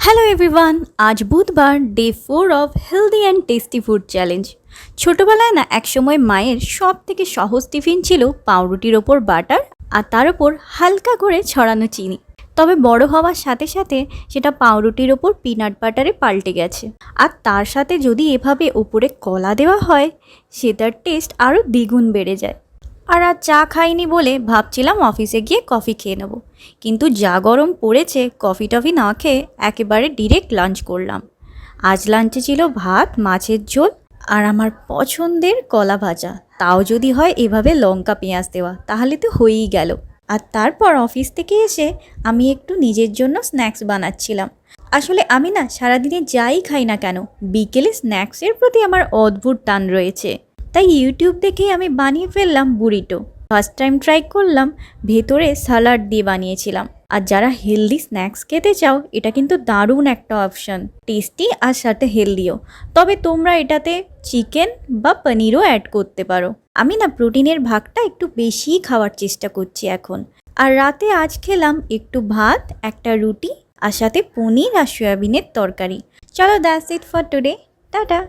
Hello everyone, আজ বুধবার day 4 of healthy and tasty food challenge. ছোটোবেলায় না একসময় মায়ের সব থেকে সহজ টিফিন ছিল পাউরুটির ওপর বাটার আর তার ওপর হালকা করে ছড়ানো চিনি। তবে বড় হওয়ার সাথে সাথে সেটা পাউরুটির ওপর পিনাট বাটারে পাল্টে গেছে। আর তার সাথে যদি এভাবে ওপরে কলা দেওয়া হয়, সেটার টেস্ট আরও দ্বিগুণ বেড়ে যায়। আর আজ চা খাইনি বলে ভাবছিলাম অফিসে গিয়ে কফি খেয়ে নেব, কিন্তু যা গরম পড়েছে কফি টফি না খেয়ে একেবারে ডিরেক্ট লাঞ্চ করলাম। আজ লাঞ্চে ছিল ভাত, মাছের ঝোল আর আমার পছন্দের কলা ভাজা, তাও যদি হয় এভাবে লঙ্কা পেঁয়াজ দেওয়া, তাহলে তো হয়েই গেল। আর তারপর অফিস থেকে এসে আমি একটু নিজের জন্য স্ন্যাক্স বানাচ্ছিলাম। আসলে আমি না সারাদিনে যাই খাই না কেন, বিকেলে স্ন্যাক্সের প্রতি আমার অদ্ভুত টান রয়েছে। তাই ইউটিউব দেখেই আমি বানিয়ে ফেললাম বুরিটো। ফার্স্ট টাইম ট্রাই করলাম, ভেতরে স্যালাড দিয়ে বানিয়েছিলাম। আর যারা হেলদি স্ন্যাক্স খেতে চাও, এটা কিন্তু দারুণ একটা অপশান, টেস্টি আর সাথে হেলদিও। তবে তোমরা এটাতে চিকেন বা পনিরও অ্যাড করতে পারো। আমি না প্রোটিনের ভাগটা একটু বেশিই খাওয়ার চেষ্টা করছি এখন। আর রাতে আজ খেলাম একটু ভাত, একটা রুটি আর সাথে পনির আর সয়াবিনের তরকারি। চলো, that's it for today. Tata.